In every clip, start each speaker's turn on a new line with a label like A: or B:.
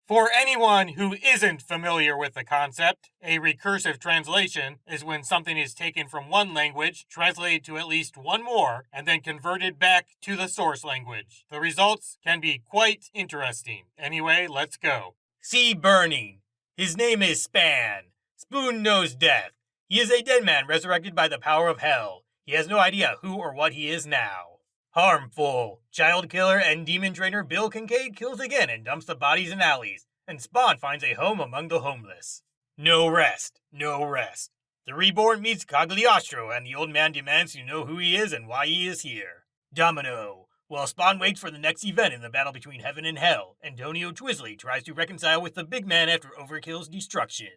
A: For anyone who isn't familiar with the concept, a recursive translation is when something is taken from one language, translated to at least one more, and then converted back to the source language. The results can be quite interesting. Anyway, let's go.
B: See burning. His name is Span. Spoon knows death. He is a dead man resurrected by the power of hell. He has no idea who or what he is now. Harmful. Child killer and demon trainer Bill Kincaid kills again and dumps the bodies in alleys, and Spawn finds a home among the homeless. No rest. No rest. The Reborn meets Cagliostro, and the old man demands to know who he is and why he is here. Domino. While Spawn waits for the next event in the battle between heaven and hell, Antonio Twizzly tries to reconcile with the big man after Overkill's destruction.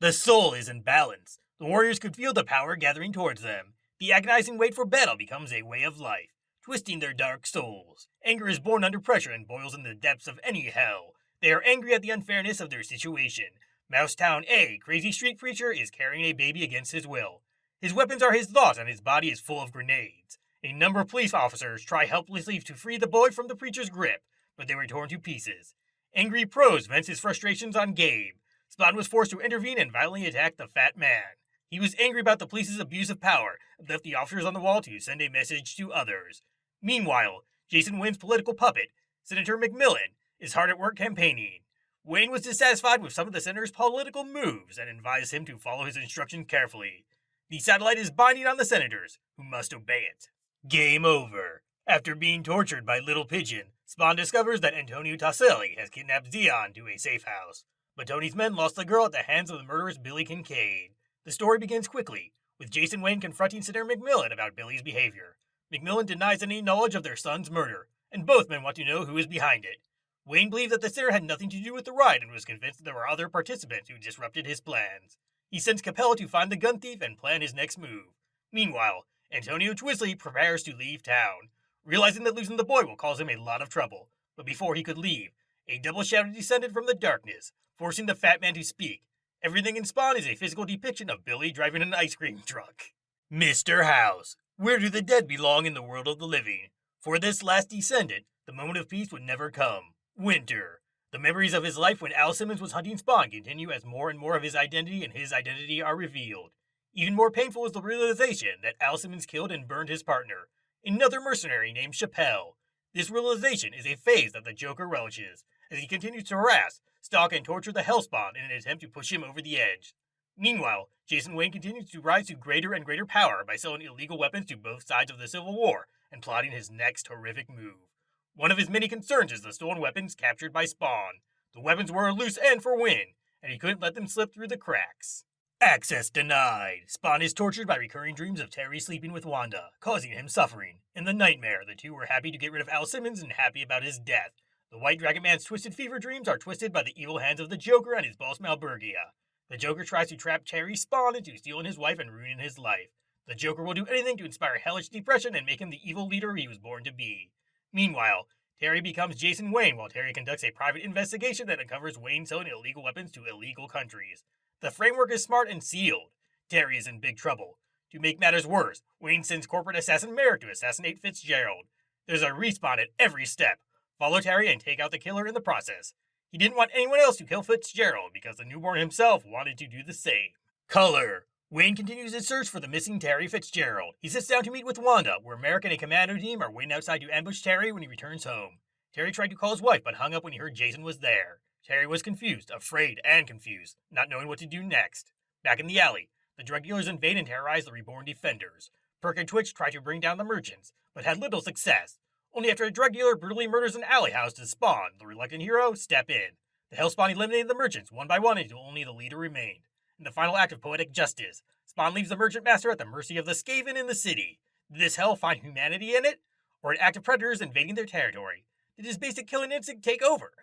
B: The soul is in balance. The warriors could feel the power gathering towards them. The agonizing wait for battle becomes a way of life, twisting their dark souls. Anger is born under pressure and boils in the depths of any hell. They are angry at the unfairness of their situation. Mousetown A, crazy street preacher, is carrying a baby against his will. His weapons are his thoughts and his body is full of grenades. A number of police officers try helplessly to free the boy from the preacher's grip, but they were torn to pieces. Angry Prose vents his frustrations on Gabe. Spawn was forced to intervene and violently attack the fat man. He was angry about the police's abuse of power and left the officers on the wall to send a message to others. Meanwhile, Jason Wynne's political puppet, Senator McMillan, is hard at work campaigning. Wayne was dissatisfied with some of the senator's political moves and advised him to follow his instructions carefully. The satellite is binding on the senators, who must obey it. Game over. After being tortured by Little Pigeon, Spawn discovers that Antonio Tasselli has kidnapped Zeon to a safe house, but Tony's men lost the girl at the hands of the murderous Billy Kincaid. The story begins quickly, with Jason Wayne confronting Senator McMillan about Billy's behavior. McMillan denies any knowledge of their son's murder, and both men want to know who is behind it. Wayne believed that the sitter had nothing to do with the riot and was convinced that there were other participants who disrupted his plans. He sends Capella to find the gun thief and plan his next move. Meanwhile, Antonio Twizzly prepares to leave town, realizing that losing the boy will cause him a lot of trouble. But before he could leave, a double shadow descended from the darkness, forcing the fat man to speak. Everything in Spawn is a physical depiction of Billy driving an ice cream truck. Mr. House. Where do the dead belong in the world of the living? For this last descendant, the moment of peace would never come. Winter. The memories of his life when Al Simmons was hunting Spawn continue as more and more of his identity and his identity are revealed. Even more painful is the realization that Al Simmons killed and burned his partner, another mercenary named Chappelle. This realization is a phase that the Joker relishes, as he continues to harass, stalk, and torture the Hellspawn in an attempt to push him over the edge. Meanwhile, Jason Wayne continues to rise to greater and greater power by selling illegal weapons to both sides of the Civil War and plotting his next horrific move. One of his many concerns is the stolen weapons captured by Spawn. The weapons were a loose end for Wynne, and he couldn't let them slip through the cracks. Access denied. Spawn is tortured by recurring dreams of Terry sleeping with Wanda, causing him suffering. In the nightmare, the two were happy to get rid of Al Simmons and happy about his death. The White Dragon Man's twisted fever dreams are twisted by the evil hands of the Joker and his boss Malburgia. The Joker tries to trap Terry Spawn into stealing his wife and ruining his life. The Joker will do anything to inspire hellish depression and make him the evil leader he was born to be. Meanwhile, Terry becomes Jason Wayne while Terry conducts a private investigation that uncovers Wayne selling illegal weapons to illegal countries. The framework is smart and sealed. Terry is in big trouble. To make matters worse, Wayne sends corporate assassin Merrick to assassinate Fitzgerald. There's a respawn at every step. Follow Terry and take out the killer in the process. He didn't want anyone else to kill Fitzgerald because the newborn himself wanted to do the same. Color. Wayne continues his search for the missing Terry Fitzgerald. He sits down to meet with Wanda, where Merrick and a commando team are waiting outside to ambush Terry when he returns home. Terry tried to call his wife, but hung up when he heard Jason was there. Terry was confused, afraid, and confused, not knowing what to do next. Back in the alley, the drug dealers invade and terrorize the reborn defenders. Perk and Twitch try to bring down the merchants, but had little success. Only after a drug dealer brutally murders an alley house does Spawn, the reluctant hero, step in. The Hellspawn eliminated the merchants one by one until only the leader remained. In the final act of poetic justice, Spawn leaves the merchant master at the mercy of the Skaven in the city. Did this hell find humanity in it? Or an act of predators invading their territory? Did his basic killing instinct take over?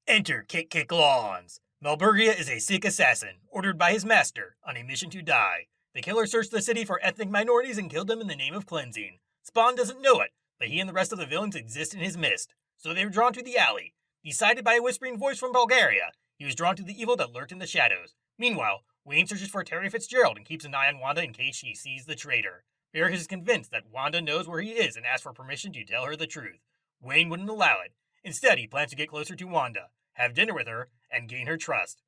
B: Enter Kick Kick Lawns. Malburgia is a sick assassin, ordered by his master, on a mission to die. The killer searched the city for ethnic minorities and killed them in the name of cleansing. Spawn doesn't know it, but he and the rest of the villains exist in his midst. So they were drawn to the alley. Decided by a whispering voice from Bulgaria, he was drawn to the evil that lurked in the shadows. Meanwhile, Wayne searches for Terry Fitzgerald and keeps an eye on Wanda in case she sees the traitor. Merrick is convinced that Wanda knows where he is and asks for permission to tell her the truth. Wayne wouldn't allow it. Instead, he plans to get closer to Wanda, have dinner with her, and gain her trust.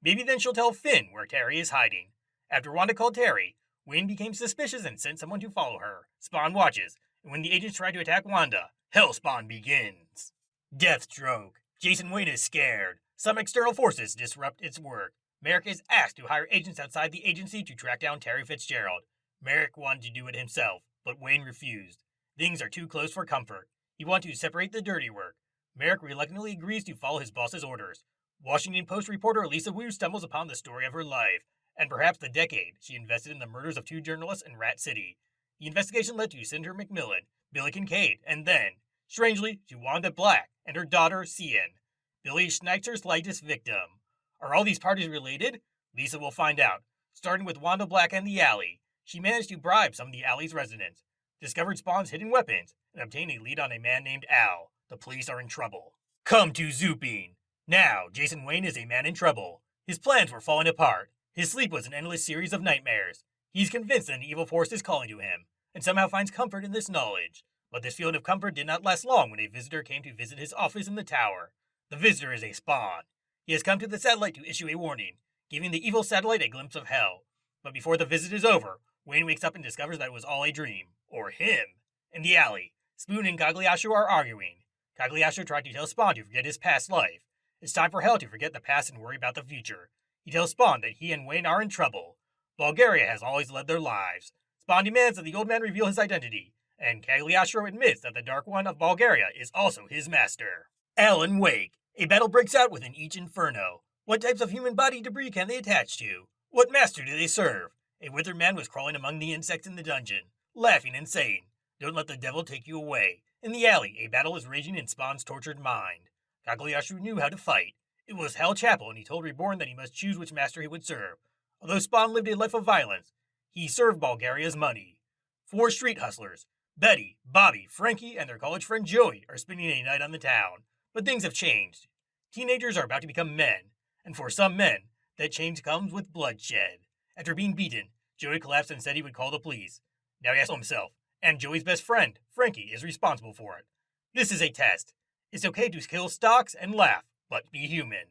B: Maybe then she'll tell Finn where Terry is hiding. After Wanda called Terry, Wayne became suspicious and sent someone to follow her. Spawn watches, and when the agents try to attack Wanda, Hellspawn begins. Deathstroke. Jason Wayne is scared. Some external forces disrupt its work. Merrick is asked to hire agents outside the agency to track down Terry Fitzgerald. Merrick wanted to do it himself, but Wayne refused. Things are too close for comfort. He wanted to separate the dirty work. Merrick reluctantly agrees to follow his boss's orders. Washington Post reporter Lisa Wu stumbles upon the story of her life, and perhaps the decade she invested in the murders of 2 journalists in Rat City. The investigation led to Senator McMillan, Billy Kincaid, and then, strangely, to Wanda Black and her daughter, Cian, Billy Schnitzer's latest victim. Are all these parties related? Lisa will find out. Starting with Wanda Black and the Alley, she managed to bribe some of the Alley's residents, discovered Spawn's hidden weapons, and obtained a lead on a man named Al. The police are in trouble. Come to Zooping. Now, Jason Wayne is a man in trouble. His plans were falling apart. His sleep was an endless series of nightmares. He's convinced that an evil force is calling to him, and somehow finds comfort in this knowledge. But this feeling of comfort did not last long when a visitor came to visit his office in the tower. The visitor is a Spawn. He has come to the satellite to issue a warning, giving the evil satellite a glimpse of hell. But before the visit is over, Wayne wakes up and discovers that it was all a dream. Or him. In the alley, Spoon and Cagliostro are arguing. Cagliostro tried to tell Spawn to forget his past life. It's time for Hell to forget the past and worry about the future. He tells Spawn that he and Wayne are in trouble. Bulgaria has always led their lives. Spawn demands that the old man reveal his identity, and Cagliostro admits that the Dark One of Bulgaria is also his master. Alan Wake. A battle breaks out within each inferno. What types of human body debris can they attach to? What master do they serve? A withered man was crawling among the insects in the dungeon, laughing and saying, "Don't let the devil take you away." In the alley, a battle is raging in Spawn's tortured mind. Cagliostro knew how to fight. It was Hell Chapel, and he told Reborn that he must choose which master he would serve. Although Spawn lived a life of violence, he served Bulgaria's money. 4 street hustlers, Betty, Bobby, Frankie, and their college friend Joey, are spending a night on the town. But things have changed. Teenagers are about to become men, and for some men, that change comes with bloodshed. After being beaten, Joey collapsed and said he would call the police. Now he has to himself, and Joey's best friend, Frankie, is responsible for it. This is a test. It's okay to kill stocks and laugh, but be human.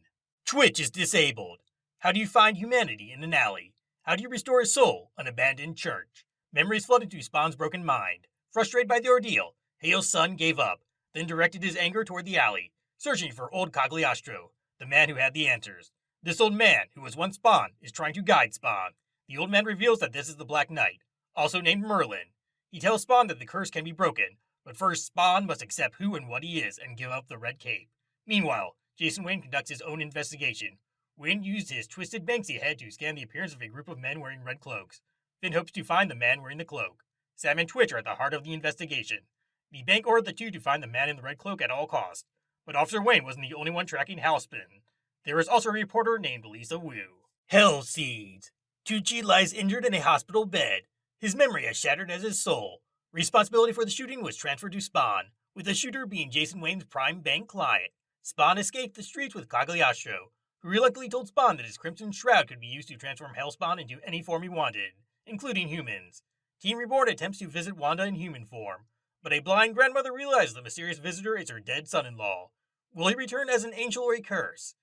B: Twitch is disabled. How do you find humanity in an alley? How do you restore a soul, an abandoned church? Memories flooded to Spawn's broken mind. Frustrated by the ordeal, Hale's son gave up, then directed his anger toward the alley, searching for old Cagliostro, the man who had the answers. This old man, who was once Spawn, is trying to guide Spawn. The old man reveals that this is the Black Knight, also named Merlin. He tells Spawn that the curse can be broken, but first Spawn must accept who and what he is and give up the red cape. Meanwhile, Jason Wayne conducts his own investigation. Wayne used his twisted Banksy head to scan the appearance of a group of men wearing red cloaks. Finn hopes to find the man wearing the cloak. Sam and Twitch are at the heart of the investigation. The bank ordered the two to find the man in the red cloak at all costs, but Officer Wayne wasn't the only one tracking Halspin. There is also a reporter named Lisa Wu. Hell Seeds. Tucci lies injured in a hospital bed. His memory as shattered as his soul. Responsibility for the shooting was transferred to Spawn, with the shooter being Jason Wayne's prime bank client. Spawn escaped the streets with Cagliostro, who reluctantly told Spawn that his Crimson Shroud could be used to transform Hellspawn into any form he wanted, including humans. Team Reborn attempts to visit Wanda in human form, but a blind grandmother realizes the mysterious visitor is her dead son-in-law. Will he return as an angel or a curse?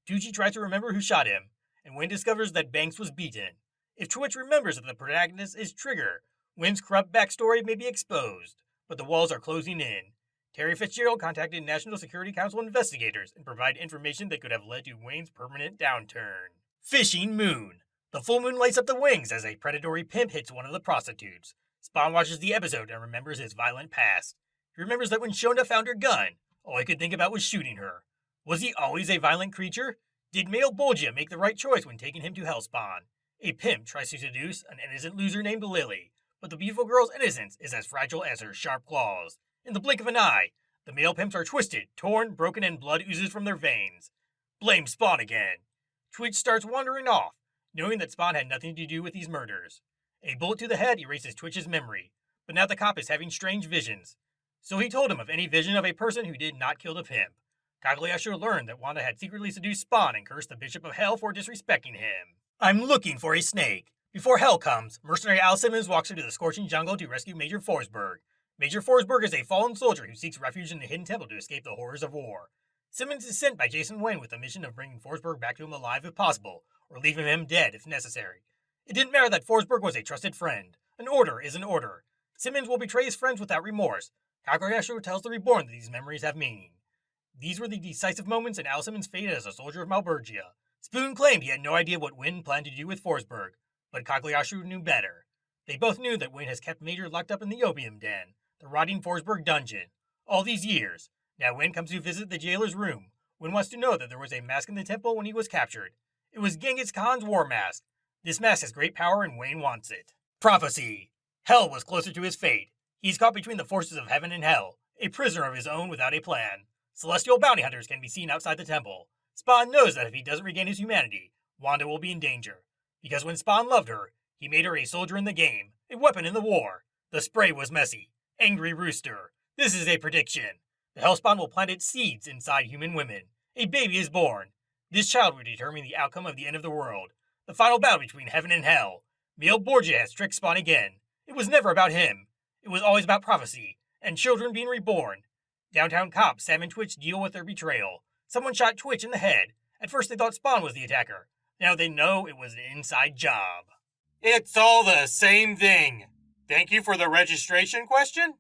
B: Tucci tries to remember who shot him, and Wayne discovers that Banks was beaten. If Twitch remembers that the protagonist is Trigger, Wayne's corrupt backstory may be exposed, but the walls are closing in. Terry Fitzgerald contacted National Security Council investigators and provided information that could have led to Wayne's permanent downturn. Fishing Moon. The full moon lights up the wings as a predatory pimp hits one of the prostitutes. Spawn watches the episode and remembers his violent past. He remembers that when Shona found her gun, all he could think about was shooting her. Was he always a violent creature? Did male Bolgia make the right choice when taking him to Hellspawn? A pimp tries to seduce an innocent loser named Lily, but the beautiful girl's innocence is as fragile as her sharp claws. In the blink of an eye, the male pimps are twisted, torn, broken, and blood oozes from their veins. Blame Spawn again. Twitch starts wandering off, knowing that Spawn had nothing to do with these murders. A bullet to the head erases Twitch's memory, but now the cop is having strange visions. So he told him of any vision of a person who did not kill the pimp. Cagliostro learned that Wanda had secretly seduced Spawn and cursed the Bishop of Hell for disrespecting him. I'm looking for a snake. Before Hell comes, mercenary Al Simmons walks into the scorching jungle to rescue Major Forsberg. Major Forsberg is a fallen soldier who seeks refuge in the hidden temple to escape the horrors of war. Simmons is sent by Jason Wayne with the mission of bringing Forsberg back to him alive if possible, or leaving him dead if necessary. It didn't matter that Forsberg was a trusted friend. An order is an order. Simmons will betray his friends without remorse. Kakoyashu tells the Reborn that these memories have meaning. These were the decisive moments in Al Simmons' fate as a soldier of Malbergia. Spoon claimed he had no idea what Wynn planned to do with Forsberg, but Kakoyashu knew better. They both knew that Wynn has kept Major locked up in the Opium Den, the rotting Forsberg dungeon, all these years. Now Wynn comes to visit the jailer's room. Wynn wants to know that there was a mask in the temple when he was captured. It was Genghis Khan's war mask. This mask has great power and Wayne wants it. Prophecy. Hell was closer to his fate. He's caught between the forces of heaven and hell, a prisoner of his own without a plan. Celestial bounty hunters can be seen outside the temple. Spawn knows that if he doesn't regain his humanity, Wanda will be in danger. Because when Spawn loved her, he made her a soldier in the game, a weapon in the war. The spray was messy. Angry Rooster. This is a prediction. The Hellspawn will plant its seeds inside human women. A baby is born. This child will determine the outcome of the end of the world. The final battle between heaven and hell. Male Borgia has tricked Spawn again. It was never about him. It was always about prophecy, and children being reborn. Downtown cops Sam and Twitch deal with their betrayal. Someone shot Twitch in the head. At first they thought Spawn was the attacker. Now they know it was an inside job.
A: It's all the same thing. Thank you for the registration question?